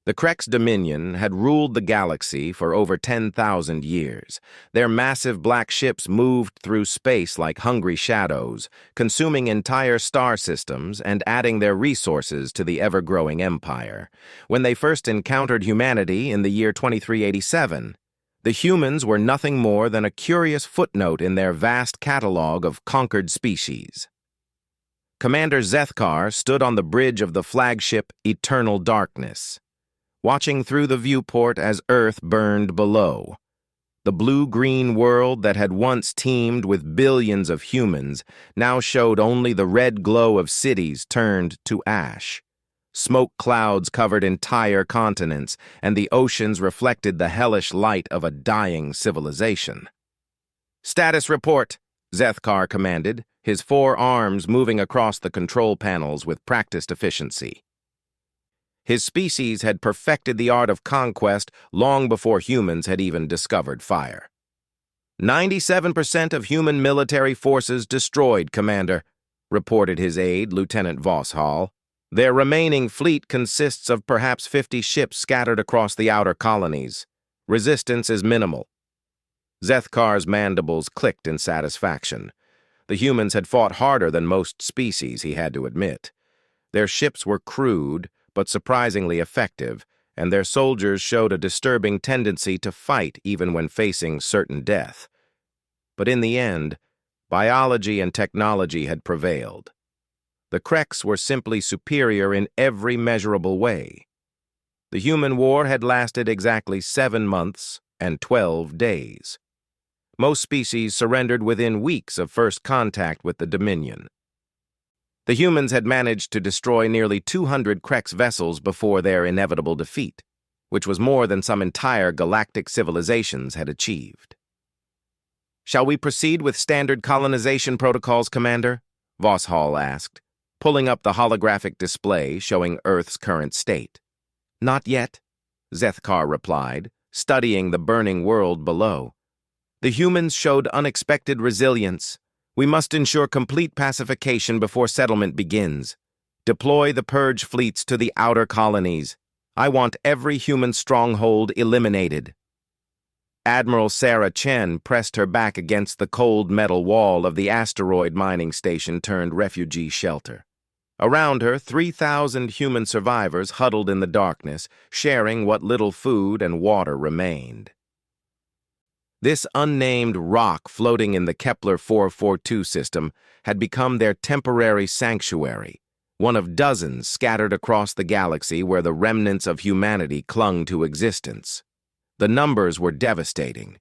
The Krex Dominion had ruled the galaxy for over 10,000 years. Their massive black ships moved through space like hungry shadows, consuming entire star systems and adding their resources to the ever-growing empire. When they first encountered humanity in the year 2387, the humans were nothing more than a curious footnote in their vast catalog of conquered species. Commander Zethkar stood on the bridge of the flagship Eternal Darkness, watching through the viewport as Earth burned below. The blue-green world that had once teemed with billions of humans now showed only the red glow of cities turned to ash. Smoke clouds covered entire continents, and the oceans reflected the hellish light of a dying civilization. "Status report," Zethkar commanded, his four arms moving across the control panels with practiced efficiency. His species had perfected the art of conquest long before humans had even discovered fire. 97% of human military forces destroyed, Commander," reported his aide, Lieutenant Vosshall. "Their remaining fleet consists of perhaps 50 ships scattered across the outer colonies. Resistance is minimal." Zethkar's mandibles clicked in satisfaction. The humans had fought harder than most species, he had to admit. Their ships were crude, but surprisingly effective, and their soldiers showed a disturbing tendency to fight even when facing certain death. But in the end, biology and technology had prevailed. The Krex were simply superior in every measurable way. The human war had lasted exactly 7 months and 12 days. Most species surrendered within weeks of first contact with the Dominion. The humans had managed to destroy nearly 200 Krex vessels before their inevitable defeat, which was more than some entire galactic civilizations had achieved. "Shall we proceed with standard colonization protocols, Commander?" Vosshall asked, pulling up the holographic display showing Earth's current state. "Not yet," Zethkar replied, studying the burning world below. "The humans showed unexpected resilience. We must ensure complete pacification before settlement begins. Deploy the purge fleets to the outer colonies. I want every human stronghold eliminated." Admiral Sarah Chen pressed her back against the cold metal wall of the asteroid mining station turned refugee shelter. Around her, 3,000 human survivors huddled in the darkness, sharing what little food and water remained. This unnamed rock floating in the Kepler 442 system had become their temporary sanctuary, one of dozens scattered across the galaxy where the remnants of humanity clung to existence. The numbers were devastating.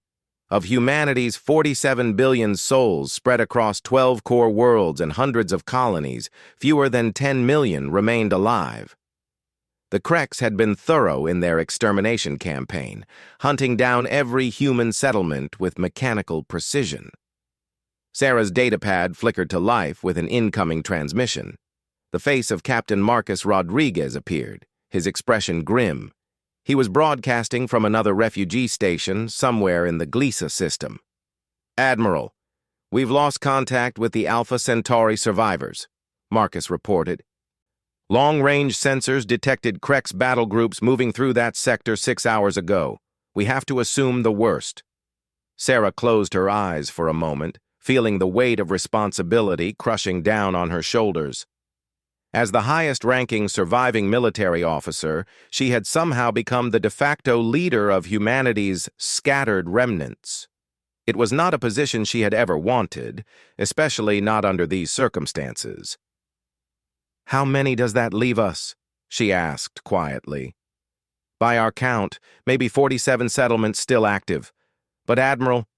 Of humanity's 47 billion souls spread across 12 core worlds and hundreds of colonies, fewer than 10 million remained alive. The Krex had been thorough in their extermination campaign, hunting down every human settlement with mechanical precision. Sarah's datapad flickered to life with an incoming transmission. The face of Captain Marcus Rodriguez appeared, his expression grim. He was broadcasting from another refugee station somewhere in the Gliesa system. "Admiral, we've lost contact with the Alpha Centauri survivors," Marcus reported. "Long-range sensors detected Krex battle groups moving through that sector 6 hours ago. We have to assume the worst." Sarah closed her eyes for a moment, feeling the weight of responsibility crushing down on her shoulders. As the highest-ranking surviving military officer, she had somehow become the de facto leader of humanity's scattered remnants. It was not a position she had ever wanted, especially not under these circumstances. "How many does that leave us?" she asked quietly. "By our count, maybe 47 settlements still active. But Admiral—"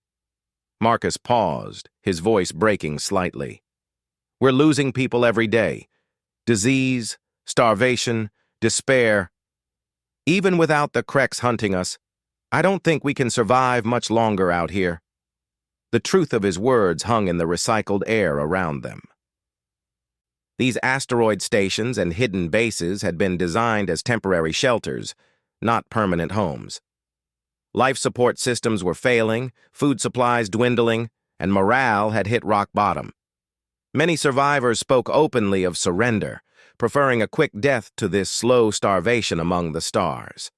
Marcus paused, his voice breaking slightly. "We're losing people every day. Disease, starvation, despair. Even without the Krex hunting us, I don't think we can survive much longer out here." The truth of his words hung in the recycled air around them. These asteroid stations and hidden bases had been designed as temporary shelters, not permanent homes. Life support systems were failing, food supplies dwindling, and morale had hit rock bottom. Many survivors spoke openly of surrender, preferring a quick death to this slow starvation among the stars.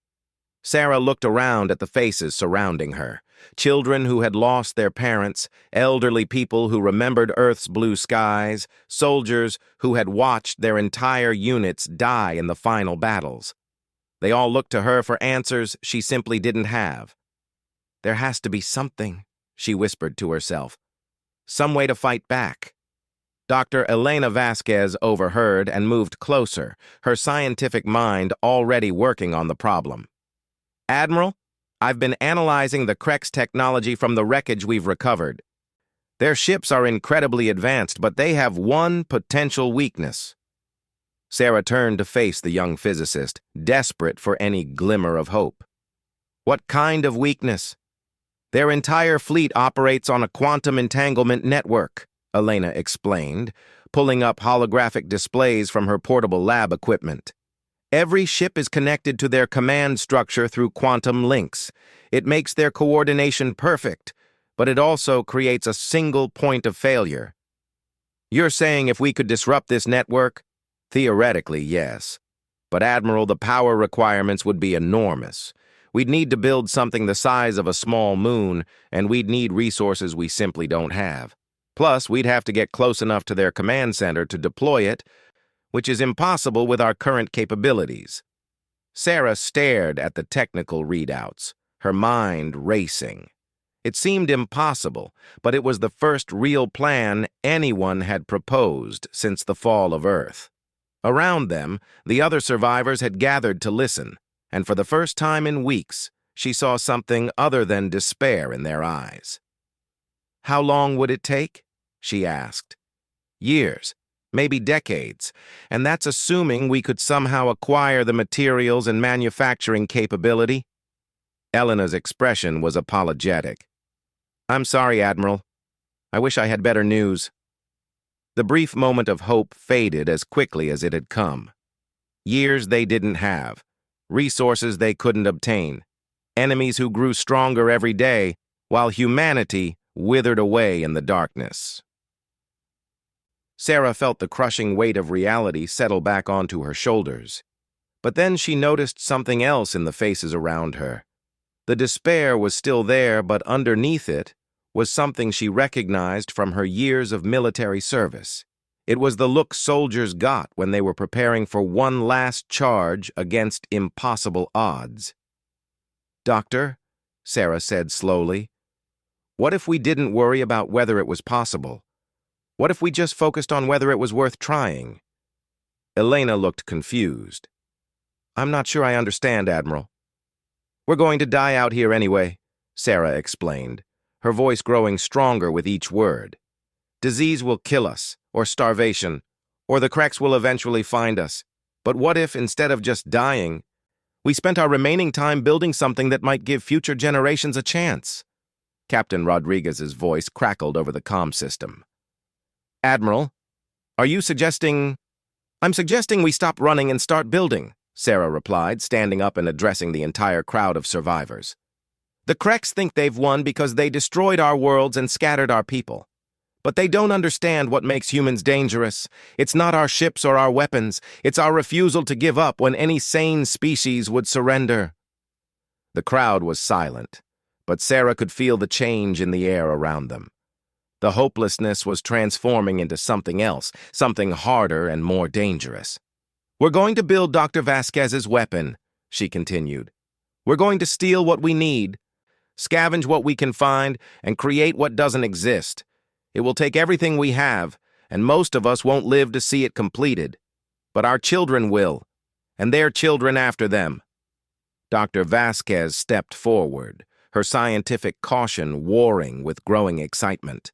Sarah looked around at the faces surrounding her. Children who had lost their parents, elderly people who remembered Earth's blue skies, soldiers who had watched their entire units die in the final battles. They all looked to her for answers she simply didn't have. "There has to be something," she whispered to herself. "Some way to fight back." Dr. Elena Vasquez overheard and moved closer, her scientific mind already working on the problem. "Admiral, I've been analyzing the Krex technology from the wreckage we've recovered. Their ships are incredibly advanced, but they have one potential weakness." Sarah turned to face the young physicist, desperate for any glimmer of hope. "What kind of weakness?" "Their entire fleet operates on a quantum entanglement network," Elena explained, pulling up holographic displays from her portable lab equipment. "Every ship is connected to their command structure through quantum links. It makes their coordination perfect, but it also creates a single point of failure." "You're saying if we could disrupt this network?" "Theoretically, yes. But Admiral, the power requirements would be enormous. We'd need to build something the size of a small moon, and we'd need resources we simply don't have. Plus, we'd have to get close enough to their command center to deploy it, which is impossible with our current capabilities." Sarah stared at the technical readouts, her mind racing. It seemed impossible, but it was the first real plan anyone had proposed since the fall of Earth. Around them, the other survivors had gathered to listen, and for the first time in weeks, she saw something other than despair in their eyes. "How long would it take?" she asked. "Years, maybe decades, and that's assuming we could somehow acquire the materials and manufacturing capability." Elena's expression was apologetic. "I'm sorry, Admiral. I wish I had better news." The brief moment of hope faded as quickly as it had come. Years they didn't have, resources they couldn't obtain, enemies who grew stronger every day, while humanity withered away in the darkness. Sarah felt the crushing weight of reality settle back onto her shoulders. But then she noticed something else in the faces around her. The despair was still there, but underneath it was something she recognized from her years of military service. It was the look soldiers got when they were preparing for one last charge against impossible odds. "Doctor," Sarah said slowly, "what if we didn't worry about whether it was possible? What if we just focused on whether it was worth trying?" Elena looked confused. "I'm not sure I understand, Admiral." "We're going to die out here anyway," Sarah explained, her voice growing stronger with each word. "Disease will kill us, or starvation, or the Krex will eventually find us. But what if, instead of just dying, we spent our remaining time building something that might give future generations a chance?" Captain Rodriguez's voice crackled over the comm system. "Admiral, are you suggesting—" "I'm suggesting we stop running and start building," Sarah replied, standing up and addressing the entire crowd of survivors. "The Krex think they've won because they destroyed our worlds and scattered our people. But they don't understand what makes humans dangerous. It's not our ships or our weapons. It's our refusal to give up when any sane species would surrender." The crowd was silent, but Sarah could feel the change in the air around them. The hopelessness was transforming into something else, something harder and more dangerous. "We're going to build Dr. Vasquez's weapon," she continued. "We're going to steal what we need, scavenge what we can find, and create what doesn't exist. It will take everything we have, and most of us won't live to see it completed. But our children will, and their children after them." Dr. Vasquez stepped forward, her scientific caution warring with growing excitement.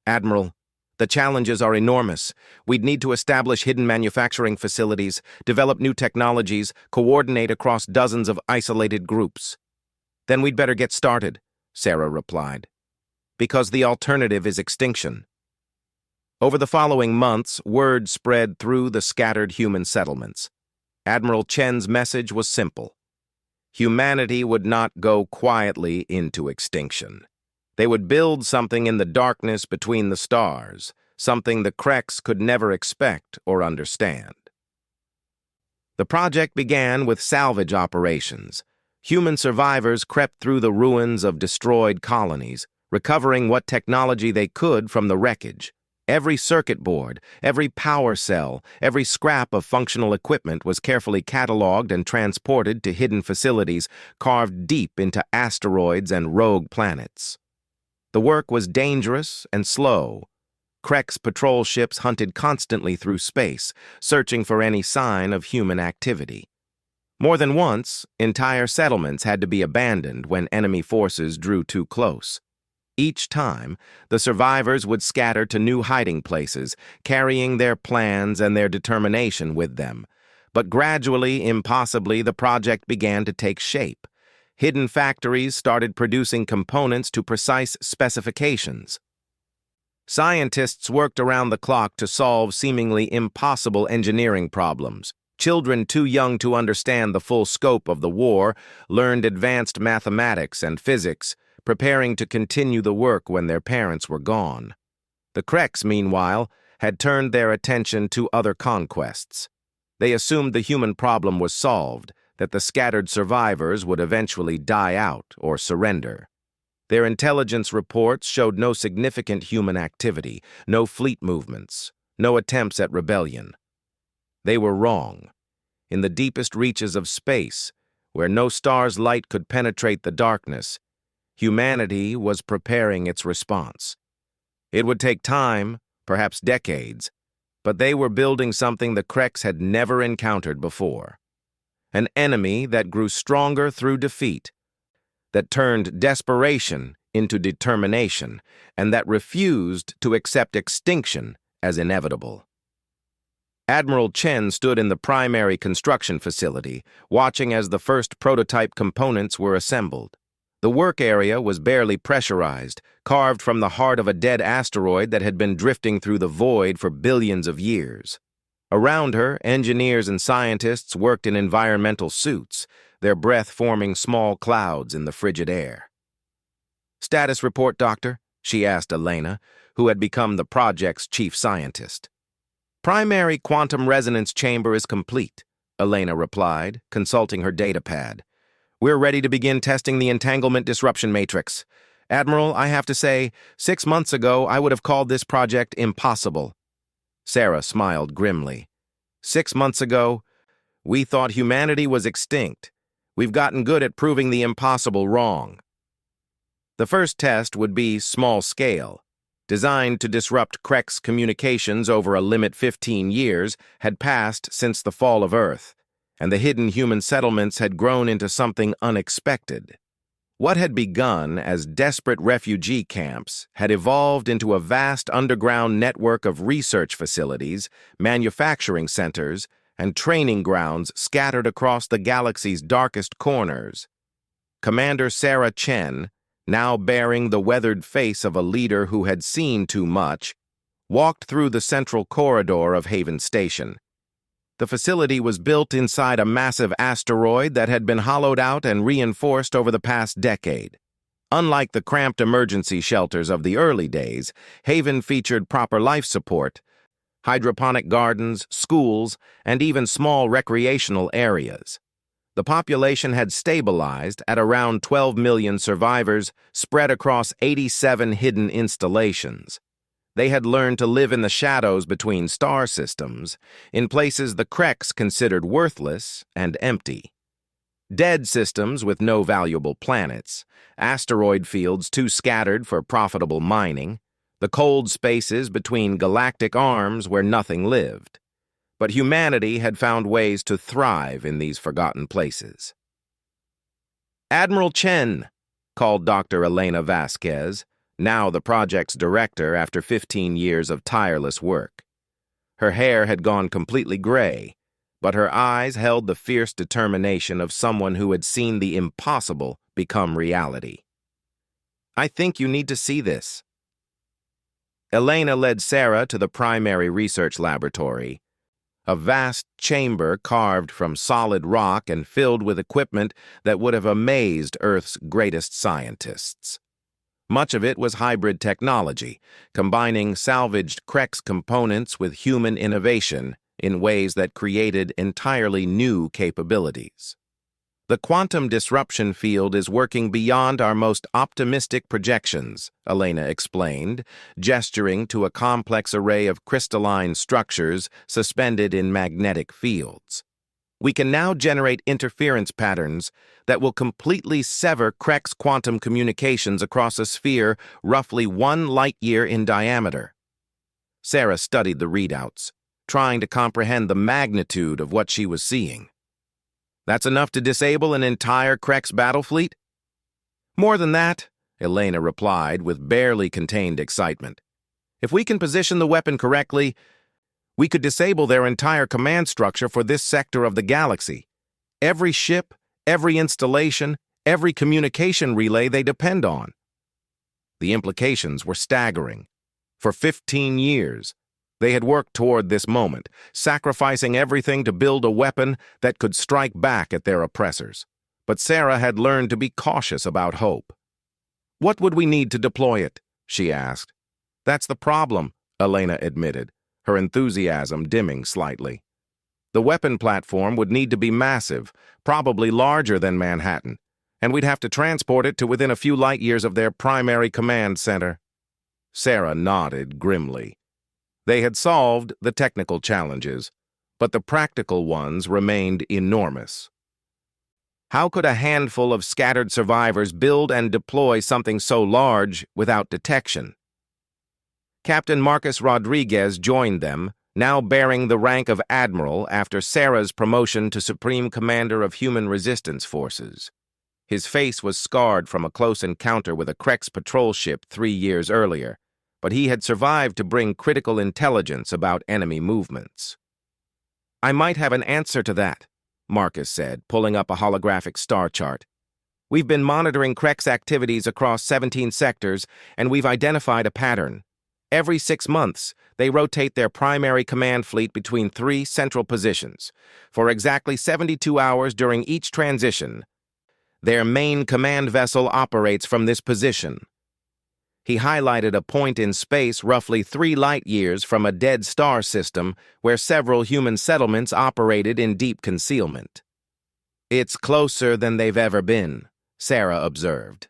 "Admiral, the challenges are enormous. We'd need to establish hidden manufacturing facilities, develop new technologies, coordinate across dozens of isolated groups." "Then we'd better get started," Sarah replied, "because the alternative is extinction." Over the following months, word spread through the scattered human settlements. Admiral Chen's message was simple. Humanity would not go quietly into extinction. They would build something in the darkness between the stars, something the Krex could never expect or understand. The project began with salvage operations. Human survivors crept through the ruins of destroyed colonies, recovering what technology they could from the wreckage. Every circuit board, every power cell, every scrap of functional equipment was carefully cataloged and transported to hidden facilities carved deep into asteroids and rogue planets. The work was dangerous and slow. Krex patrol ships hunted constantly through space, searching for any sign of human activity. More than once, entire settlements had to be abandoned when enemy forces drew too close. Each time, the survivors would scatter to new hiding places, carrying their plans and their determination with them. But gradually, impossibly, the project began to take shape. Hidden factories started producing components to precise specifications. Scientists worked around the clock to solve seemingly impossible engineering problems. Children too young to understand the full scope of the war learned advanced mathematics and physics, preparing to continue the work when their parents were gone. The Krex, meanwhile, had turned their attention to other conquests. They assumed the human problem was solved, that the scattered survivors would eventually die out or surrender. Their intelligence reports showed no significant human activity, no fleet movements, no attempts at rebellion. They were wrong. In the deepest reaches of space, where no star's light could penetrate the darkness, humanity was preparing its response. It would take time, perhaps decades, but they were building something the Krex had never encountered before. An enemy that grew stronger through defeat, that turned desperation into determination, and that refused to accept extinction as inevitable. Admiral Chen stood in the primary construction facility, watching as the first prototype components were assembled. The work area was barely pressurized, carved from the heart of a dead asteroid that had been drifting through the void for billions of years. Around her, engineers and scientists worked in environmental suits, their breath forming small clouds in the frigid air. "Status report, Doctor?" she asked Elena, who had become the project's chief scientist. "Primary quantum resonance chamber is complete," Elena replied, consulting her datapad. "We're ready to begin testing the entanglement disruption matrix. Admiral, I have to say, 6 months ago I would have called this project impossible." Sarah smiled grimly. 6 months ago, we thought humanity was extinct. We've gotten good at proving the impossible wrong. The first test would be small scale. Designed to disrupt Krex communications over a limit 15 years, had passed since the fall of Earth, and the hidden human settlements had grown into something unexpected. What had begun as desperate refugee camps had evolved into a vast underground network of research facilities, manufacturing centers, and training grounds scattered across the galaxy's darkest corners. Commander Sarah Chen, now bearing the weathered face of a leader who had seen too much, walked through the central corridor of Haven Station. The facility was built inside a massive asteroid that had been hollowed out and reinforced over the past decade. Unlike the cramped emergency shelters of the early days, Haven featured proper life support, hydroponic gardens, schools, and even small recreational areas. The population had stabilized at around 12 million survivors spread across 87 hidden installations. They had learned to live in the shadows between star systems, in places the Krex considered worthless and empty. Dead systems with no valuable planets, asteroid fields too scattered for profitable mining, the cold spaces between galactic arms where nothing lived. But humanity had found ways to thrive in these forgotten places. "Admiral Chen," called Dr. Elena Vasquez, now the project's director after 15 years of tireless work. Her hair had gone completely gray, but her eyes held the fierce determination of someone who had seen the impossible become reality. "I think you need to see this." Elena led Sarah to the primary research laboratory, a vast chamber carved from solid rock and filled with equipment that would have amazed Earth's greatest scientists. Much of it was hybrid technology, combining salvaged Krex components with human innovation in ways that created entirely new capabilities. The quantum disruption field is working beyond our most optimistic projections, Elena explained, gesturing to a complex array of crystalline structures suspended in magnetic fields. We can now generate interference patterns that will completely sever Krek's quantum communications across a sphere roughly 1 light-year in diameter. Sarah studied the readouts, trying to comprehend the magnitude of what she was seeing. That's enough to disable an entire Krek's battle fleet? More than that, Elena replied with barely contained excitement. If we can position the weapon correctly, we could disable their entire command structure for this sector of the galaxy. Every ship, every installation, every communication relay they depend on. The implications were staggering. For 15 years, they had worked toward this moment, sacrificing everything to build a weapon that could strike back at their oppressors. But Sarah had learned to be cautious about hope. "What would we need to deploy it?" she asked. "That's the problem," Elena admitted, her enthusiasm dimming slightly. "The weapon platform would need to be massive, probably larger than Manhattan, and we'd have to transport it to within a few light years of their primary command center." Sarah nodded grimly. They had solved the technical challenges, but the practical ones remained enormous. How could a handful of scattered survivors build and deploy something so large without detection? Captain Marcus Rodriguez joined them, now bearing the rank of Admiral after Sarah's promotion to Supreme Commander of Human Resistance Forces. His face was scarred from a close encounter with a Krex patrol ship 3 years earlier, but he had survived to bring critical intelligence about enemy movements. "I might have an answer to that," Marcus said, pulling up a holographic star chart. "We've been monitoring Krex activities across 17 sectors, and we've identified a pattern. Every 6 months, they rotate their primary command fleet between 3 central positions. For exactly 72 hours during each transition, their main command vessel operates from this position." He highlighted a point in space roughly 3 light-years from a dead star system where several human settlements operated in deep concealment. "It's closer than they've ever been," Sarah observed.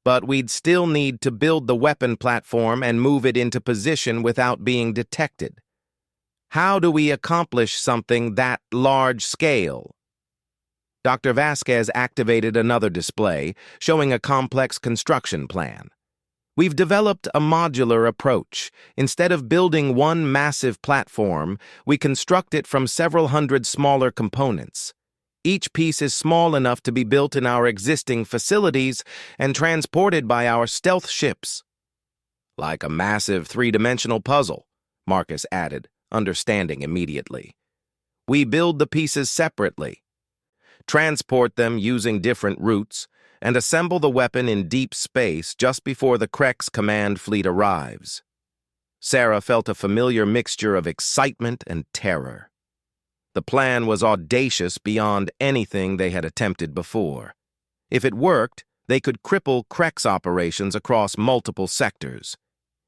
"But we'd still need to build the weapon platform and move it into position without being detected. How do we accomplish something that large-scale?" Dr. Vasquez activated another display, showing a complex construction plan. "We've developed a modular approach. Instead of building one massive platform, we construct it from several hundred smaller components. Each piece is small enough to be built in our existing facilities and transported by our stealth ships." "Like a massive 3-dimensional puzzle," Marcus added, understanding immediately. "We build the pieces separately, transport them using different routes, and assemble the weapon in deep space just before the Krex command fleet arrives." Sarah felt a familiar mixture of excitement and terror. The plan was audacious beyond anything they had attempted before. If it worked, they could cripple Krex operations across multiple sectors.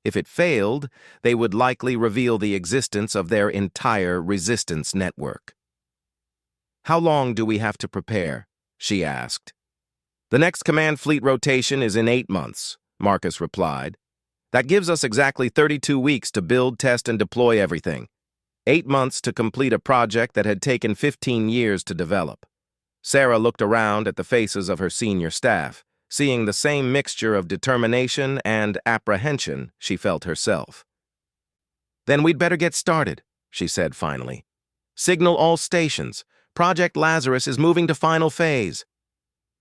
If it failed, they would likely reveal the existence of their entire resistance network. "How long do we have to prepare?" she asked. "The next command fleet rotation is in 8 months, Marcus replied. "That gives us exactly 32 weeks to build, test, and deploy everything. 8 months to complete a project that had taken 15 years to develop." Sarah looked around at the faces of her senior staff, seeing the same mixture of determination and apprehension she felt herself. "Then we'd better get started," she said finally. "Signal all stations. Project Lazarus is moving to final phase."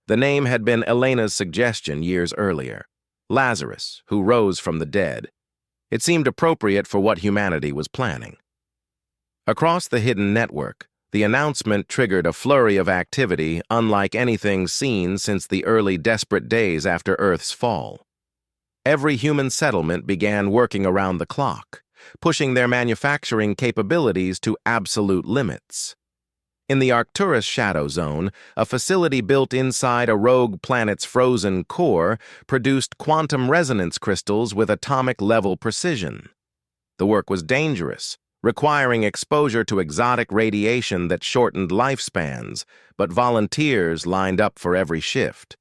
The name had been Elena's suggestion years earlier. Lazarus, who rose from the dead. It seemed appropriate for what humanity was planning. Across the hidden network, the announcement triggered a flurry of activity unlike anything seen since the early desperate days after Earth's fall. Every human settlement began working around the clock, pushing their manufacturing capabilities to absolute limits. In the Arcturus Shadow Zone, a facility built inside a rogue planet's frozen core produced quantum resonance crystals with atomic-level precision. The work was dangerous, requiring exposure to exotic radiation that shortened lifespans, but volunteers lined up for every shift.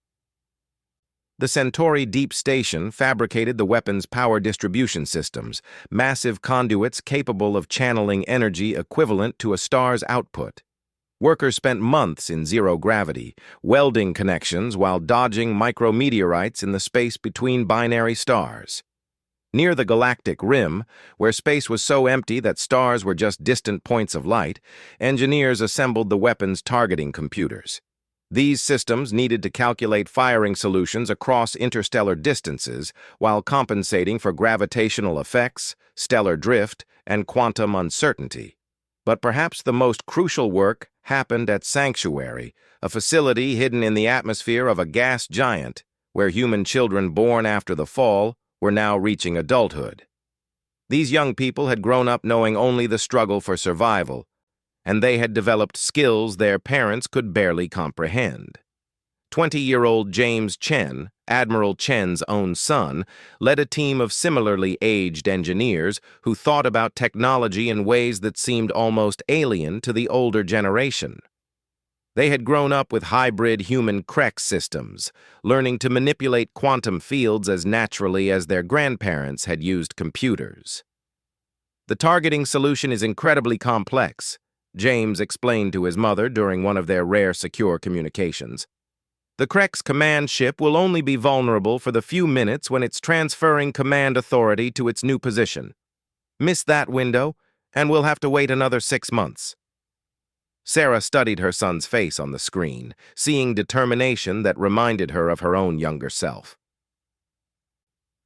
The Centauri Deep Station fabricated the weapon's power distribution systems, massive conduits capable of channeling energy equivalent to a star's output. Workers spent months in zero gravity, welding connections while dodging micrometeorites in the space between binary stars. Near the galactic rim, where space was so empty that stars were just distant points of light, engineers assembled the weapon's targeting computers. These systems needed to calculate firing solutions across interstellar distances while compensating for gravitational effects, stellar drift, and quantum uncertainty. But perhaps the most crucial work happened at Sanctuary, a facility hidden in the atmosphere of a gas giant, where human children born after the fall were now reaching adulthood. These young people had grown up knowing only the struggle for survival, and they had developed skills their parents could barely comprehend. 20-year-old James Chen, Admiral Chen's own son, led a team of similarly aged engineers who thought about technology in ways that seemed almost alien to the older generation. They had grown up with hybrid human Krex systems, learning to manipulate quantum fields as naturally as their grandparents had used computers. The targeting solution is incredibly complex, James explained to his mother during one of their rare secure communications. The Krex command ship will only be vulnerable for the few minutes when it's transferring command authority to its new position. Miss that window, and we'll have to wait another 6 months. Sarah studied her son's face on the screen, seeing determination that reminded her of her own younger self.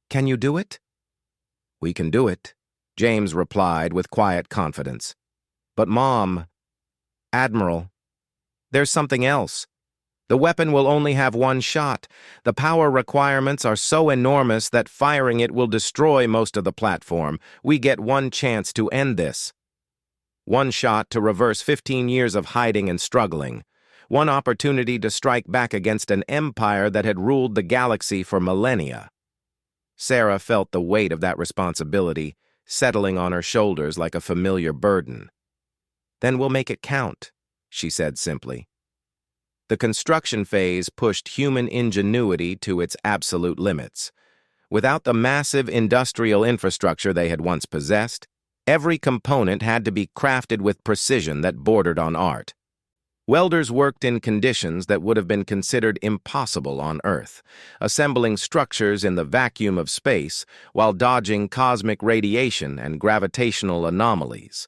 "Can you do it?" "We can do it," James replied with quiet confidence. "But Mom, Admiral, there's something else. The weapon will only have one shot. The power requirements are so enormous that firing it will destroy most of the platform. We get one chance to end this. One shot to reverse 15 years of hiding and struggling. One opportunity to strike back against an empire that had ruled the galaxy for millennia." Sarah felt the weight of that responsibility, settling on her shoulders like a familiar burden. "Then we'll make it count," she said simply. The construction phase pushed human ingenuity to its absolute limits. Without the massive industrial infrastructure they had once possessed, every component had to be crafted with precision that bordered on art. Welders worked in conditions that would have been considered impossible on Earth, assembling structures in the vacuum of space while dodging cosmic radiation and gravitational anomalies.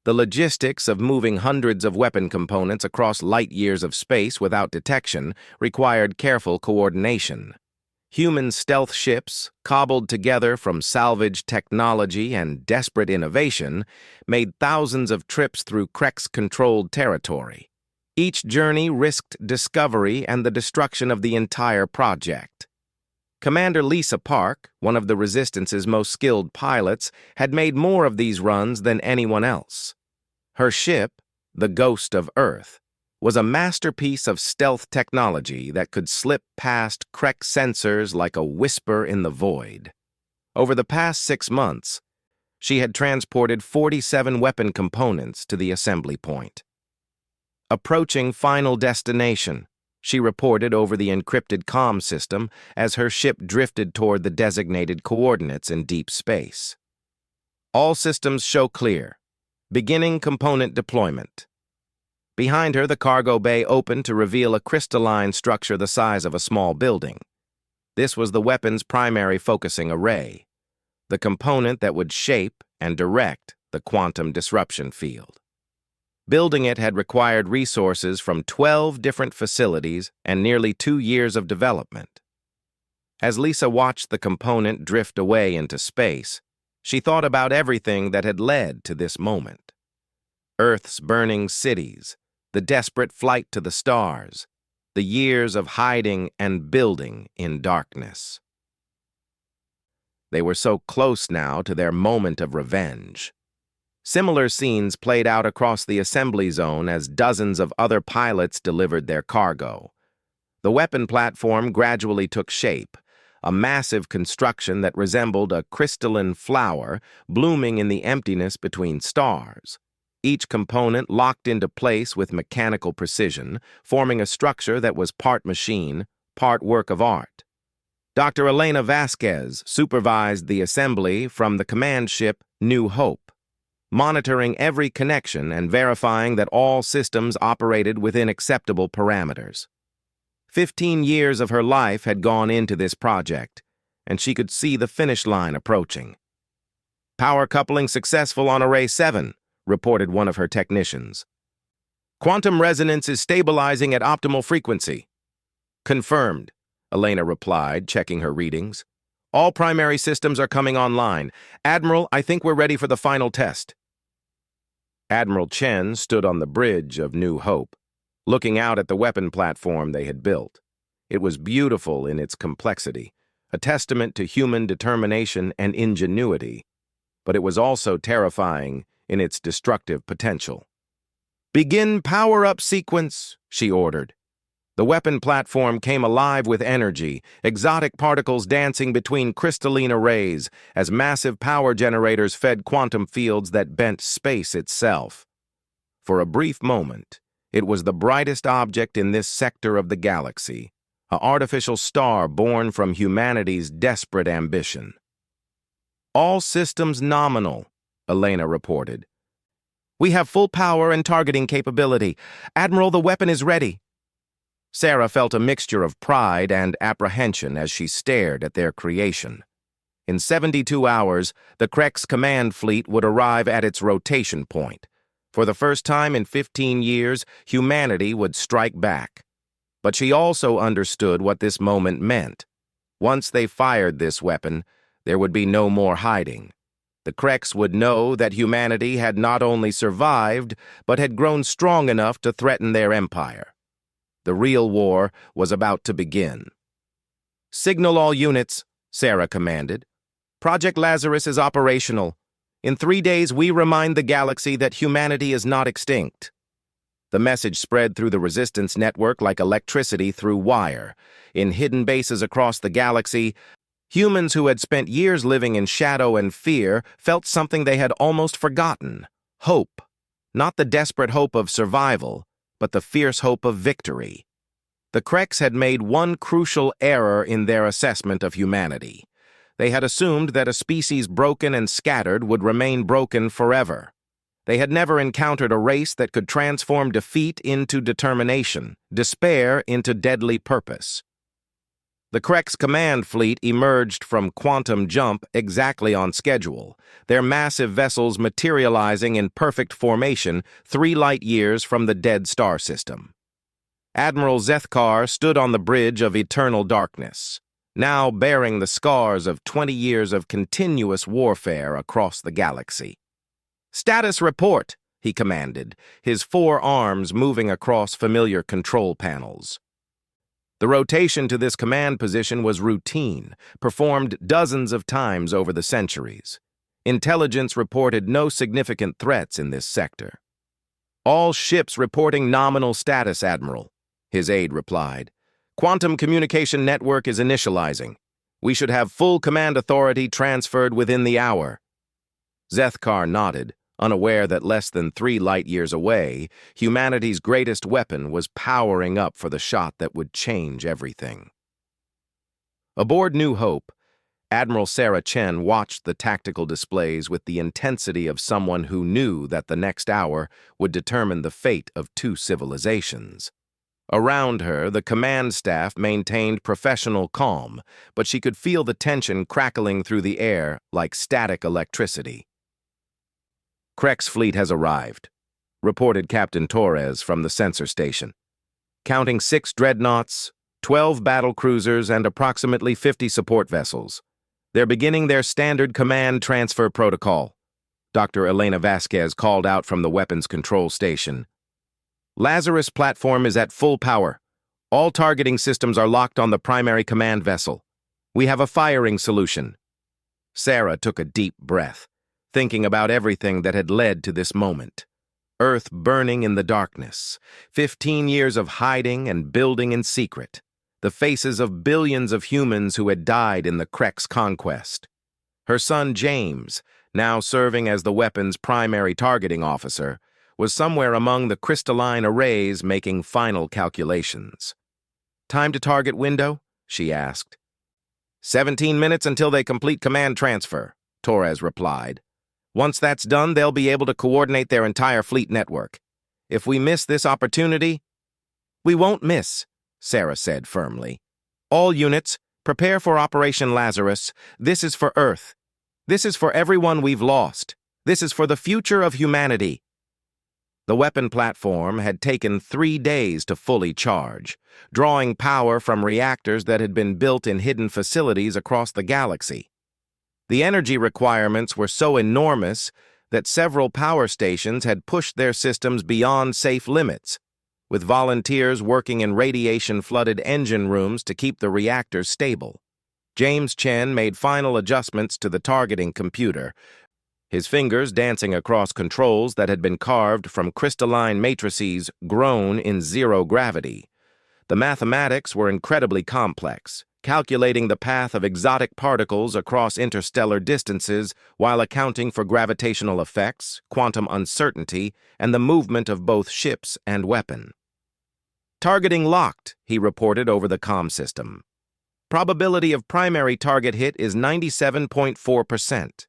The logistics of moving hundreds of weapon components across light years of space without detection required careful coordination. Human stealth ships, cobbled together from salvaged technology and desperate innovation, made thousands of trips through Krex-controlled territory. Each journey risked discovery and the destruction of the entire project. Commander Lisa Park, one of the Resistance's most skilled pilots, had made more of these runs than anyone else. Her ship, the Ghost of Earth, was a masterpiece of stealth technology that could slip past Krex sensors like a whisper in the void. Over the past 6 months, she had transported 47 weapon components to the assembly point. Approaching final destination, she reported over the encrypted comm system as her ship drifted toward the designated coordinates in deep space. "All systems show clear. Beginning component deployment." Behind her, the cargo bay opened to reveal a crystalline structure the size of a small building. This was the weapon's primary focusing array, the component that would shape and direct the quantum disruption field. Building it had required resources from 12 different facilities and nearly 2 years of development. As Lisa watched the component drift away into space, she thought about everything that had led to this moment. Earth's burning cities, the desperate flight to the stars, the years of hiding and building in darkness. They were so close now to their moment of revenge. Similar scenes played out across the assembly zone as dozens of other pilots delivered their cargo. The weapon platform gradually took shape, a massive construction that resembled a crystalline flower blooming in the emptiness between stars. Each component locked into place with mechanical precision, forming a structure that was part machine, part work of art. Dr. Elena Vasquez supervised the assembly from the command ship New Hope, monitoring every connection and verifying that all systems operated within acceptable parameters. 15 years of her life had gone into this project, and she could see the finish line approaching. "Power coupling successful on Array 7, reported one of her technicians. "Quantum resonance is stabilizing at optimal frequency." "Confirmed," Elena replied, checking her readings. "All primary systems are coming online. Admiral, I think we're ready for the final test." Admiral Chen stood on the bridge of New Hope, looking out at the weapon platform they had built. It was beautiful in its complexity, a testament to human determination and ingenuity, but it was also terrifying in its destructive potential. "Begin power-up sequence," she ordered. The weapon platform came alive with energy, exotic particles dancing between crystalline arrays as massive power generators fed quantum fields that bent space itself. For a brief moment, it was the brightest object in this sector of the galaxy, an artificial star born from humanity's desperate ambition. "All systems nominal," Elena reported. "We have full power and targeting capability. Admiral, the weapon is ready." Sarah felt a mixture of pride and apprehension as she stared at their creation. In 72 hours, the Krex command fleet would arrive at its rotation point. For the first time in 15 years, humanity would strike back. But she also understood what this moment meant. Once they fired this weapon, there would be no more hiding. The Krex would know that humanity had not only survived, but had grown strong enough to threaten their empire. The real war was about to begin. "Signal all units," Sarah commanded. "Project Lazarus is operational. In 3 days, we remind the galaxy that humanity is not extinct." The message spread through the resistance network like electricity through wire. In hidden bases across the galaxy, humans who had spent years living in shadow and fear felt something they had almost forgotten: hope. Not the desperate hope of survival, but the fierce hope of victory. The Krex had made one crucial error in their assessment of humanity. They had assumed that a species broken and scattered would remain broken forever. They had never encountered a race that could transform defeat into determination, despair into deadly purpose. The Krex command fleet emerged from Quantum Jump exactly on schedule, their massive vessels materializing in perfect formation 3 light-years from the dead star system. Admiral Zethkar stood on the bridge of eternal darkness, now bearing the scars of 20 years of continuous warfare across the galaxy. "Status report," he commanded, his 4 arms moving across familiar control panels. The rotation to this command position was routine, performed dozens of times over the centuries. Intelligence reported no significant threats in this sector. "All ships reporting nominal status, Admiral," his aide replied. "Quantum communication network is initializing. We should have full command authority transferred within the hour." Zethkar nodded, unaware that less than 3 light-years away, humanity's greatest weapon was powering up for the shot that would change everything. Aboard New Hope, Admiral Sarah Chen watched the tactical displays with the intensity of someone who knew that the next hour would determine the fate of 2 civilizations. Around her, the command staff maintained professional calm, but she could feel the tension crackling through the air like static electricity. "Krex fleet has arrived," reported Captain Torres from the sensor station. "Counting 6 dreadnoughts, 12 battle cruisers, and approximately 50 support vessels. They're beginning their standard command transfer protocol," Dr. Elena Vasquez called out from the weapons control station. "Lazarus platform is at full power. All targeting systems are locked on the primary command vessel. We have a firing solution." Sarah took a deep breath, thinking about everything that had led to this moment. Earth burning in the darkness, 15 years of hiding and building in secret, the faces of billions of humans who had died in the Krek's conquest. Her son James, now serving as the weapon's primary targeting officer, was somewhere among the crystalline arrays making final calculations. "Time to target window?" she asked. 17 minutes until they complete command transfer," Torres replied. "Once that's done, they'll be able to coordinate their entire fleet network. If we miss this opportunity—" "We won't miss," Sarah said firmly. "All units, prepare for Operation Lazarus. This is for Earth. This is for everyone we've lost. This is for the future of humanity." The weapon platform had taken 3 days to fully charge, drawing power from reactors that had been built in hidden facilities across the galaxy. The energy requirements were so enormous that several power stations had pushed their systems beyond safe limits, with volunteers working in radiation-flooded engine rooms to keep the reactors stable. James Chen made final adjustments to the targeting computer, his fingers dancing across controls that had been carved from crystalline matrices grown in zero gravity. The mathematics were incredibly complex, calculating the path of exotic particles across interstellar distances while accounting for gravitational effects, quantum uncertainty, and the movement of both ships and weapon. "Targeting locked," he reported over the comm system. "Probability of primary target hit is 97.4%.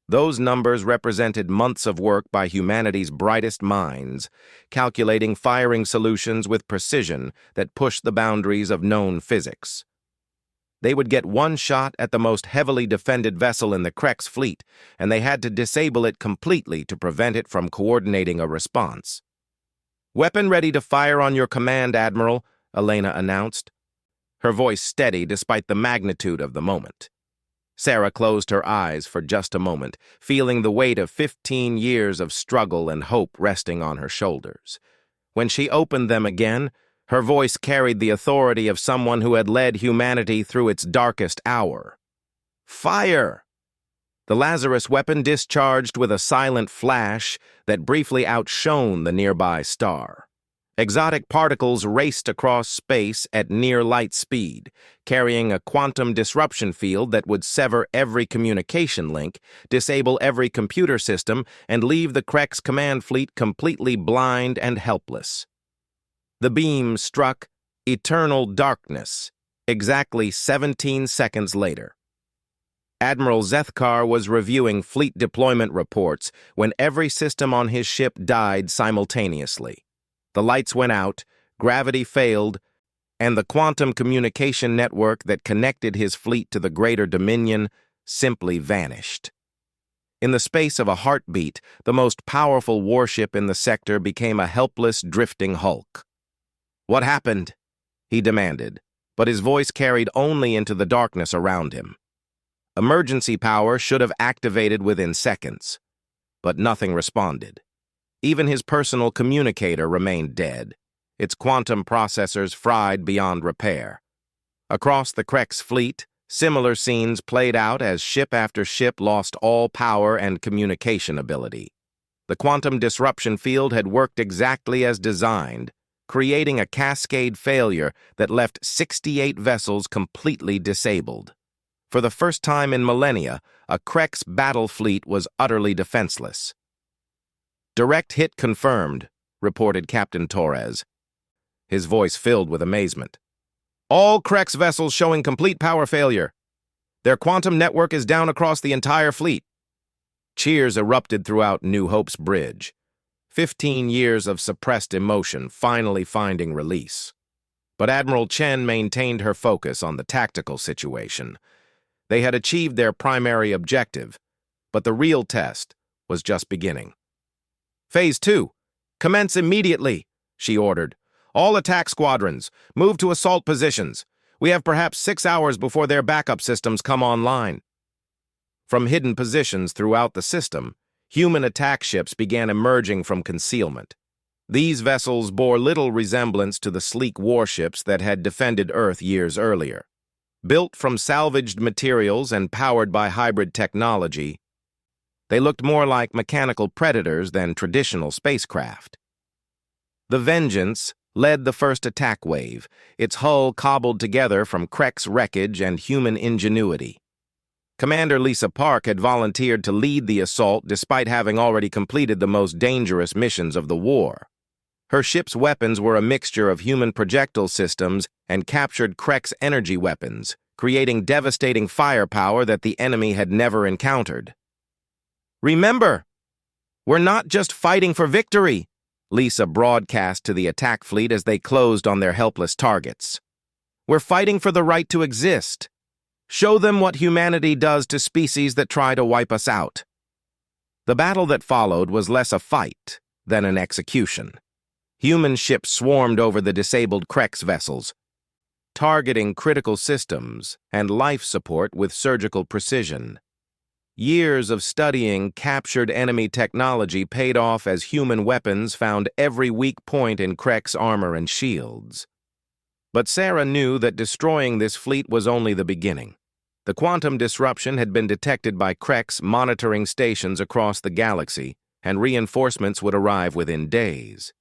Those numbers represented months of work by humanity's brightest minds, calculating firing solutions with precision that pushed the boundaries of known physics. They would get one shot at the most heavily defended vessel in the Krek's fleet, and they had to disable it completely to prevent it from coordinating a response. "Weapon ready to fire on your command, Admiral," Elena announced, her voice steady despite the magnitude of the moment. Sarah closed her eyes for just a moment, feeling the weight of 15 years of struggle and hope resting on her shoulders. When she opened them again, her voice carried the authority of someone who had led humanity through its darkest hour. "Fire!" The Lazarus weapon discharged with a silent flash that briefly outshone the nearby star. Exotic particles raced across space at near light speed, carrying a quantum disruption field that would sever every communication link, disable every computer system, and leave the Krek's command fleet completely blind and helpless. The beam struck eternal darkness exactly 17 seconds later. Admiral Zethkar was reviewing fleet deployment reports when every system on his ship died simultaneously. The lights went out, gravity failed, and the quantum communication network that connected his fleet to the greater Dominion simply vanished. In the space of a heartbeat, the most powerful warship in the sector became a helpless, drifting hulk. "What happened?" he demanded, but his voice carried only into the darkness around him. Emergency power should have activated within seconds, but nothing responded. Even his personal communicator remained dead, its quantum processors fried beyond repair. Across the Krek's fleet, similar scenes played out as ship after ship lost all power and communication ability. The quantum disruption field had worked exactly as designed, creating a cascade failure that left 68 vessels completely disabled. For the first time in millennia, a Krek's battle fleet was utterly defenseless. "Direct hit confirmed," reported Captain Torres, his voice filled with amazement. "All Krek's vessels showing complete power failure. Their quantum network is down across the entire fleet." Cheers erupted throughout New Hope's bridge. 15 years of suppressed emotion finally finding release. But Admiral Chen maintained her focus on the tactical situation. They had achieved their primary objective, but the real test was just beginning. "Phase 2. Commence immediately," she ordered. "All attack squadrons, move to assault positions. We have perhaps 6 hours before their backup systems come online." From hidden positions throughout the system, human attack ships began emerging from concealment. These vessels bore little resemblance to the sleek warships that had defended Earth years earlier. Built from salvaged materials and powered by hybrid technology, they looked more like mechanical predators than traditional spacecraft. The Vengeance, led the first attack wave, its hull cobbled together from Krek's wreckage and human ingenuity. Commander Lisa Park had volunteered to lead the assault despite having already completed the most dangerous missions of the war. Her ship's weapons were a mixture of human projectile systems and captured Krek's energy weapons, creating devastating firepower that the enemy had never encountered. "Remember, we're not just fighting for victory," Lisa broadcast to the attack fleet as they closed on their helpless targets. "We're fighting for the right to exist. Show them what humanity does to species that try to wipe us out." The battle that followed was less a fight than an execution. Human ships swarmed over the disabled Krek's vessels, targeting critical systems and life support with surgical precision. Years of studying captured enemy technology paid off as human weapons found every weak point in Krek's armor and shields. But Sarah knew that destroying this fleet was only the beginning. The quantum disruption had been detected by Krek's monitoring stations across the galaxy, and reinforcements would arrive within days.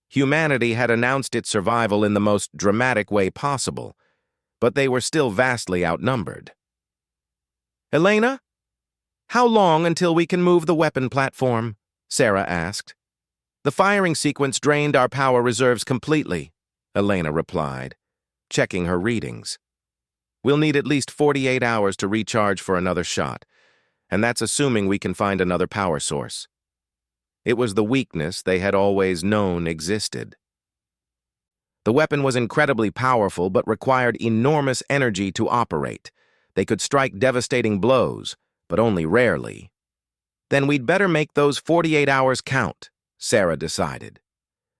Humanity had announced its survival in the most dramatic way possible, but they were still vastly outnumbered. "Elena, how long until we can move the weapon platform?" Sarah asked. "The firing sequence drained our power reserves completely," Elena replied, checking her readings. "We'll need at least 48 hours to recharge for another shot, and that's assuming we can find another power source." It was the weakness they had always known existed. The weapon was incredibly powerful but required enormous energy to operate. They could strike devastating blows, but only rarely. "Then we'd better make those 48 hours count," Sarah decided.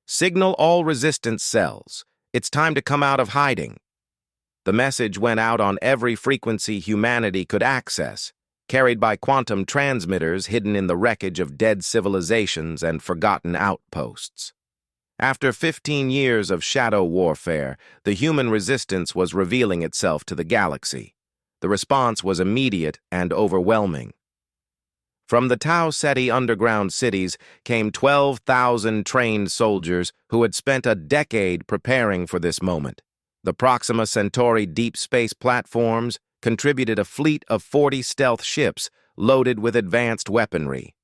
"Signal all resistance cells. It's time to come out of hiding." The message went out on every frequency humanity could access, carried by quantum transmitters hidden in the wreckage of dead civilizations and forgotten outposts. After 15 years of shadow warfare, the human resistance was revealing itself to the galaxy. The response was immediate and overwhelming. From the Tau Ceti underground cities came 12,000 trained soldiers who had spent a decade preparing for this moment. The Proxima Centauri deep space platforms contributed a fleet of 40 stealth ships loaded with advanced weaponry.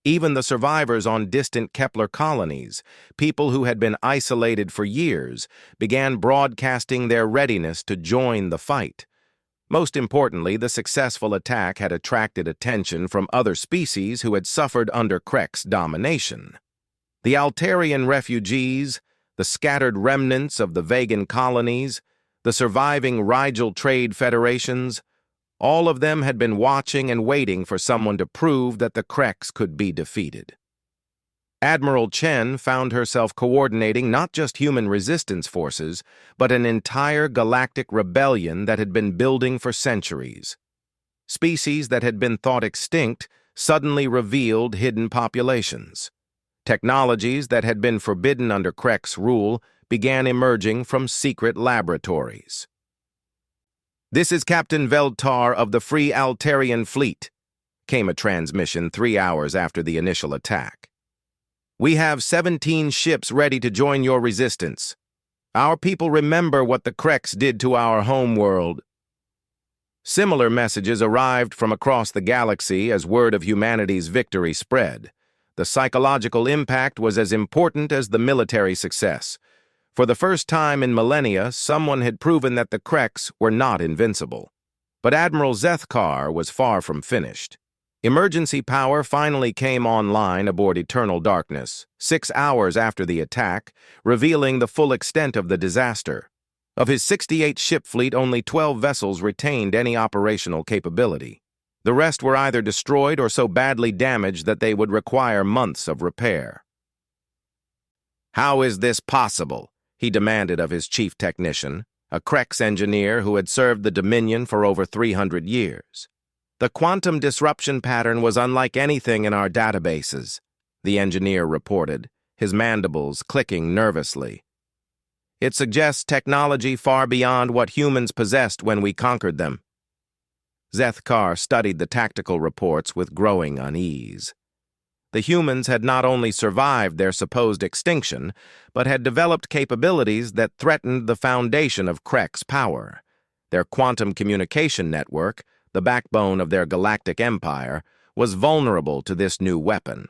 Even the survivors on distant Kepler colonies, people who had been isolated for years, began broadcasting their readiness to join the fight. Most importantly, the successful attack had attracted attention from other species who had suffered under Krek's domination. The Altarian refugees, the scattered remnants of the Vegan colonies, the surviving Rigel trade federations, all of them had been watching and waiting for someone to prove that the Kreks could be defeated. Admiral Chen found herself coordinating not just human resistance forces, but an entire galactic rebellion that had been building for centuries. Species that had been thought extinct suddenly revealed hidden populations. Technologies that had been forbidden under Krek's rule began emerging from secret laboratories. "This is Captain Veldtar of the Free Altarian Fleet," came a transmission 3 hours after the initial attack. "We have 17 ships ready to join your resistance. Our people remember what the Kreks did to our homeworld." Similar messages arrived from across the galaxy as word of humanity's victory spread. The psychological impact was as important as the military success. For the first time in millennia, someone had proven that the Kreks were not invincible. But Admiral Zethkar was far from finished. Emergency power finally came online aboard Eternal Darkness, 6 hours after the attack, revealing the full extent of the disaster. Of his 68-ship fleet, only 12 vessels retained any operational capability. The rest were either destroyed or so badly damaged that they would require months of repair. "How is this possible?" he demanded of his chief technician, a Kreks engineer who had served the Dominion for over 300 years. "The quantum disruption pattern was unlike anything in our databases," the engineer reported, his mandibles clicking nervously. "It suggests technology far beyond what humans possessed when we conquered them." Zethkar studied the tactical reports with growing unease. The humans had not only survived their supposed extinction, but had developed capabilities that threatened the foundation of Krek's power. Their quantum communication network, the backbone of their galactic empire, was vulnerable to this new weapon.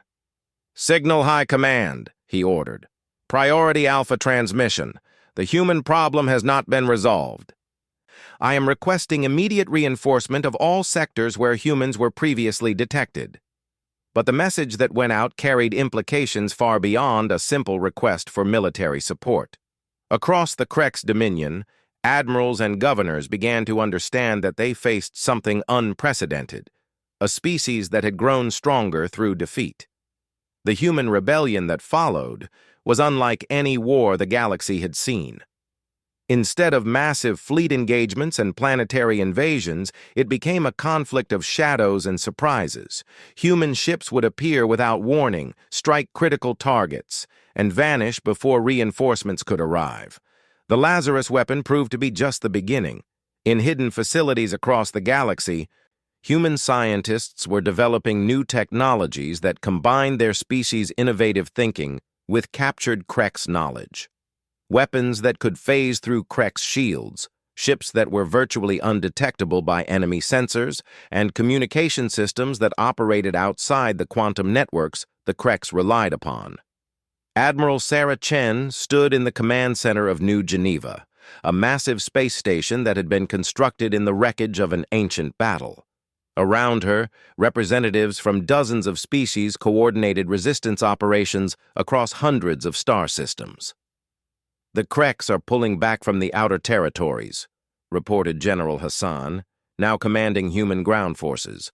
"Signal High Command," he ordered. "Priority Alpha transmission. The human problem has not been resolved. I am requesting immediate reinforcement of all sectors where humans were previously detected." But the message that went out carried implications far beyond a simple request for military support. Across the Krek's dominion, admirals and governors began to understand that they faced something unprecedented, a species that had grown stronger through defeat. The human rebellion that followed was unlike any war the galaxy had seen. Instead of massive fleet engagements and planetary invasions, it became a conflict of shadows and surprises. Human ships would appear without warning, strike critical targets, and vanish before reinforcements could arrive. The Lazarus weapon proved to be just the beginning. In hidden facilities across the galaxy, human scientists were developing new technologies that combined their species' innovative thinking with captured Krek's knowledge. Weapons that could phase through Krek's shields, ships that were virtually undetectable by enemy sensors, and communication systems that operated outside the quantum networks the Kreks relied upon. Admiral Sarah Chen stood in the command center of New Geneva, a massive space station that had been constructed in the wreckage of an ancient battle. Around her, representatives from dozens of species coordinated resistance operations across hundreds of star systems. "The Kreks are pulling back from the outer territories," reported General Hassan, now commanding human ground forces.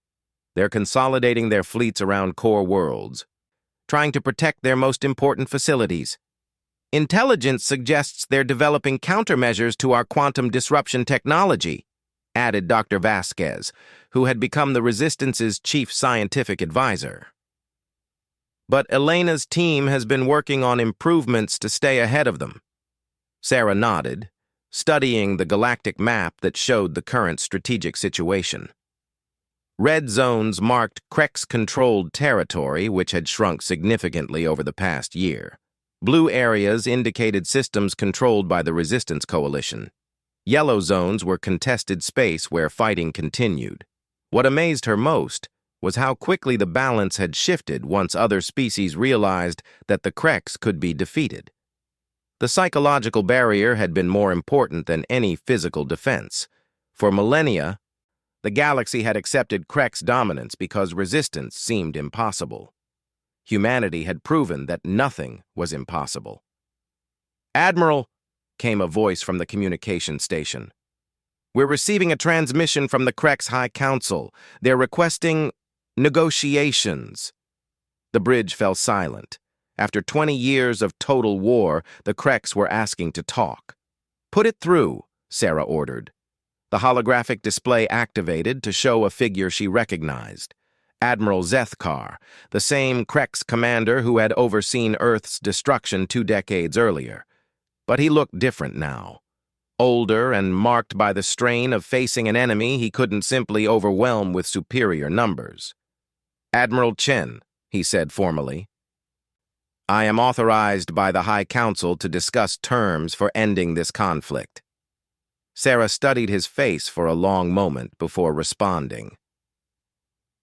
"They're consolidating their fleets around core worlds, trying to protect their most important facilities. Intelligence suggests they're developing countermeasures to our quantum disruption technology," added Dr. Vasquez, who had become the Resistance's chief scientific advisor. "But Elena's team has been working on improvements to stay ahead of them." Sarah nodded, studying the galactic map that showed the current strategic situation. Red zones marked Krex-controlled territory, which had shrunk significantly over the past year. Blue areas indicated systems controlled by the Resistance Coalition. Yellow zones were contested space where fighting continued. What amazed her most was how quickly the balance had shifted once other species realized that the Krex could be defeated. The psychological barrier had been more important than any physical defense. For millennia, the galaxy had accepted Krek's dominance because resistance seemed impossible. Humanity had proven that nothing was impossible. "Admiral," came a voice from the communication station. "We're receiving a transmission from the Krek's High Council. They're requesting negotiations." The bridge fell silent. After 20 years of total war, the Kreks were asking to talk. "Put it through," Sarah ordered. The holographic display activated to show a figure she recognized. Admiral Zethkar, the same Kreks commander who had overseen Earth's destruction 2 decades earlier. But he looked different now. Older and marked by the strain of facing an enemy he couldn't simply overwhelm with superior numbers. "Admiral Chen," he said formally. "I am authorized by the High Council to discuss terms for ending this conflict." Sarah studied his face for a long moment before responding.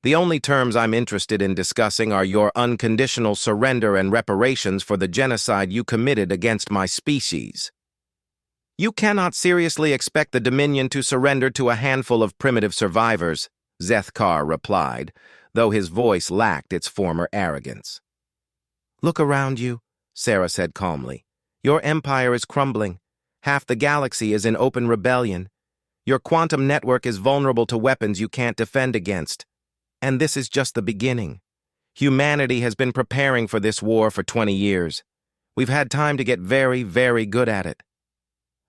"The only terms I'm interested in discussing are your unconditional surrender and reparations for the genocide you committed against my species." "You cannot seriously expect the Dominion to surrender to a handful of primitive survivors," Zethkar replied, though his voice lacked its former arrogance. "Look around you," Sarah said calmly. "Your empire is crumbling. Half the galaxy is in open rebellion. Your quantum network is vulnerable to weapons you can't defend against. And this is just the beginning. Humanity has been preparing for this war for 20 years. We've had time to get very, very good at it."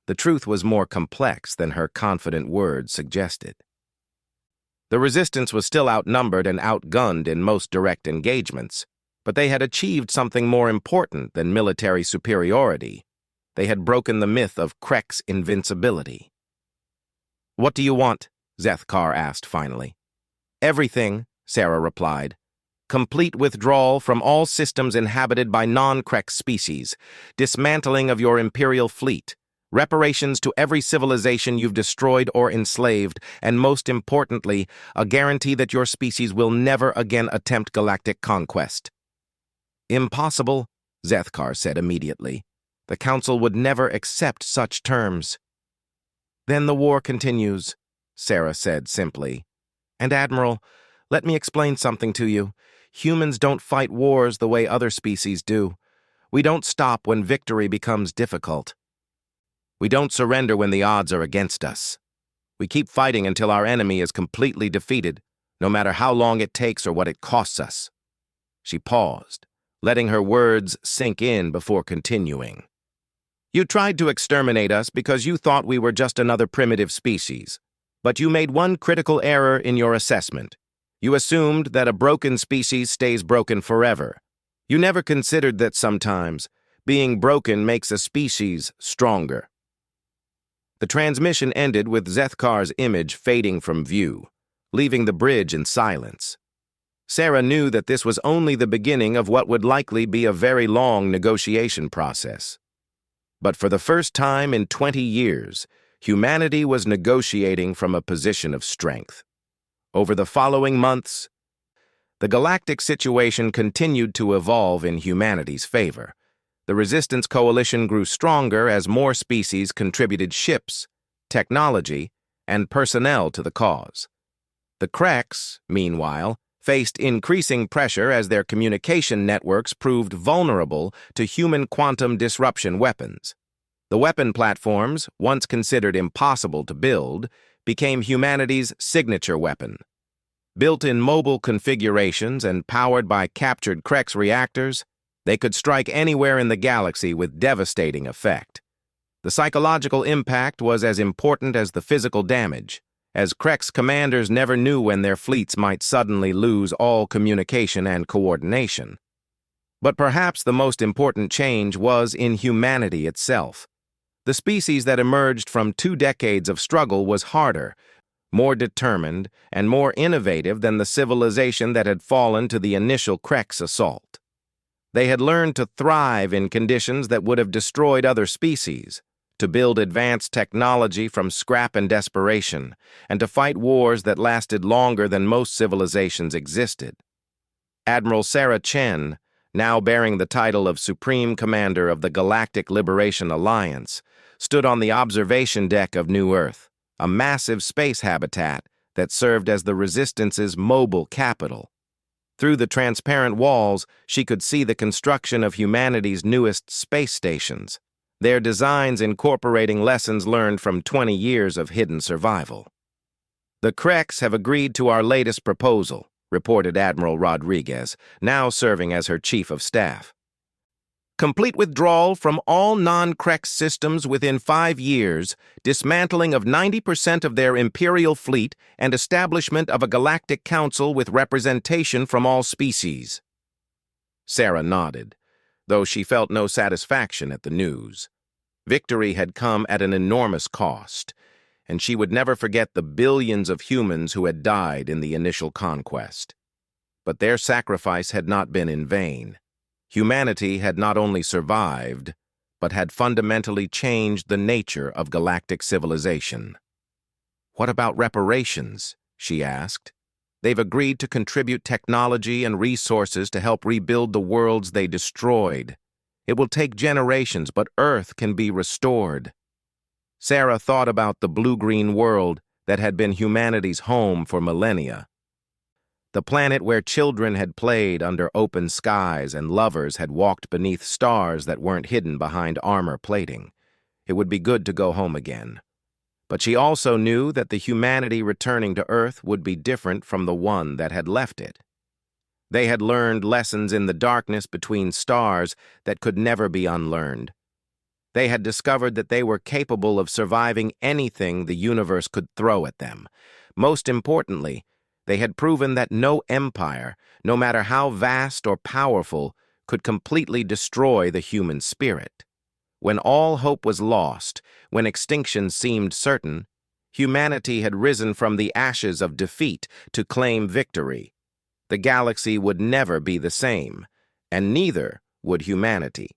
The truth was more complex than her confident words suggested. The Resistance was still outnumbered and outgunned in most direct engagements, but they had achieved something more important than military superiority. They had broken the myth of Krek's invincibility. "What do you want?" Zethkar asked finally. "Everything," Sarah replied. complete withdrawal from all systems inhabited by non-Krex species, dismantling of your Imperial fleet, reparations to every civilization you've destroyed or enslaved, and most importantly, a guarantee that your species will never again attempt galactic conquest. Impossible, Zethkar said immediately. The Council would never accept such terms. Then the war continues, Sarah said simply. And Admiral, let me explain something to you. Humans don't fight wars the way other species do. We don't stop when victory becomes difficult. We don't surrender when the odds are against us. We keep fighting until our enemy is completely defeated, no matter how long it takes or what it costs us. She paused, letting her words sink in before continuing. You tried to exterminate us because you thought we were just another primitive species. But you made one critical error in your assessment. You assumed that a broken species stays broken forever. You never considered that sometimes being broken makes a species stronger. The transmission ended with Zethkar's image fading from view, leaving the bridge in silence. Sarah knew that this was only the beginning of what would likely be a very long negotiation process. But for the first time in 20 years, humanity was negotiating from a position of strength. Over the following months, the galactic situation continued to evolve in humanity's favor. The Resistance Coalition grew stronger as more species contributed ships, technology, and personnel to the cause. The Krex, meanwhile, faced increasing pressure as their communication networks proved vulnerable to human quantum disruption weapons. The weapon platforms, once considered impossible to build, became humanity's signature weapon. Built in mobile configurations and powered by captured Krex reactors, they could strike anywhere in the galaxy with devastating effect. The psychological impact was as important as the physical damage, as Krex commanders never knew when their fleets might suddenly lose all communication and coordination. But perhaps the most important change was in humanity itself. The species that emerged from 2 decades of struggle was harder, more determined, and more innovative than the civilization that had fallen to the initial Krex assault. They had learned to thrive in conditions that would have destroyed other species, to build advanced technology from scrap and desperation, and to fight wars that lasted longer than most civilizations existed. Admiral Sarah Chen, now bearing the title of Supreme Commander of the Galactic Liberation Alliance, stood on the observation deck of New Earth, a massive space habitat that served as the Resistance's mobile capital. Through the transparent walls, she could see the construction of humanity's newest space stations, their designs incorporating lessons learned from 20 years of hidden survival. The Krex have agreed to our latest proposal, reported Admiral Rodriguez, now serving as her chief of staff. Complete withdrawal from all non-Krex systems within 5 years, dismantling of 90% of their Imperial fleet, and establishment of a galactic council with representation from all species. Sarah nodded, though she felt no satisfaction at the news. Victory had come at an enormous cost, and she would never forget the billions of humans who had died in the initial conquest. But their sacrifice had not been in vain. Humanity had not only survived, but had fundamentally changed the nature of galactic civilization. What about reparations? She asked. They've agreed to contribute technology and resources to help rebuild the worlds they destroyed. It will take generations, but Earth can be restored. Sarah thought about the blue-green world that had been humanity's home for millennia. The planet where children had played under open skies and lovers had walked beneath stars that weren't hidden behind armor plating. It would be good to go home again. But she also knew that the humanity returning to Earth would be different from the one that had left it. They had learned lessons in the darkness between stars that could never be unlearned. They had discovered that they were capable of surviving anything the universe could throw at them. Most importantly, they had proven that no empire, no matter how vast or powerful, could completely destroy the human spirit. When all hope was lost, when extinction seemed certain, humanity had risen from the ashes of defeat to claim victory. the galaxy would never be the same, and neither would humanity.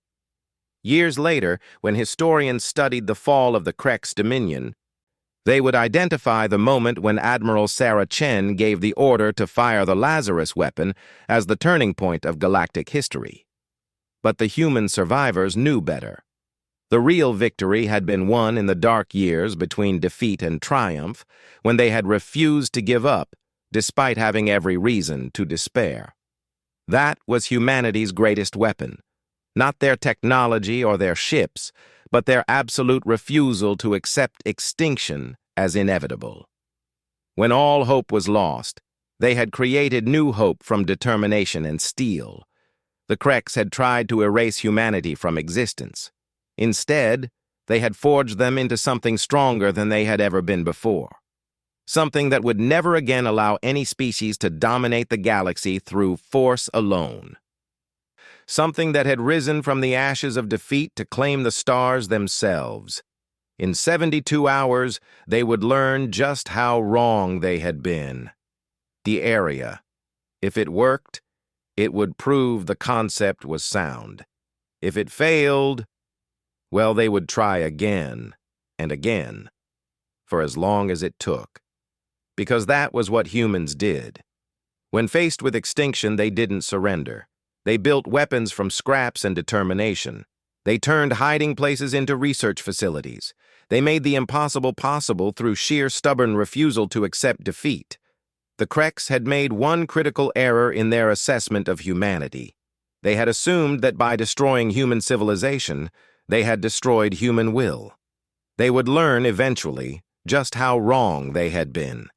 Years later, when historians studied the fall of the Krex Dominion, they would identify the moment when Admiral Sarah Chen gave the order to fire the Lazarus weapon as the turning point of galactic history. But the human survivors knew better. The real victory had been won in the dark years between defeat and triumph, when they had refused to give up, despite having every reason to despair. That was humanity's greatest weapon, not their technology or their ships, but their absolute refusal to accept extinction as inevitable. When all hope was lost, they had created new hope from determination and steel. The Krex had tried to erase humanity from existence. Instead, they had forged them into something stronger than they had ever been before. Something that would never again allow any species to dominate the galaxy through force alone. Something that had risen from the ashes of defeat to claim the stars themselves. In 72 hours, they would learn just how wrong they had been. The area. If it worked, it would prove the concept was sound. If it failed, well, they would try again and again, for as long as it took. Because that was what humans did. When faced with extinction, they didn't surrender. They built weapons from scraps and determination. They turned hiding places into research facilities. They made the impossible possible through sheer stubborn refusal to accept defeat. The Krex had made one critical error in their assessment of humanity. They had assumed that by destroying human civilization, they had destroyed human will. They would learn eventually just how wrong they had been.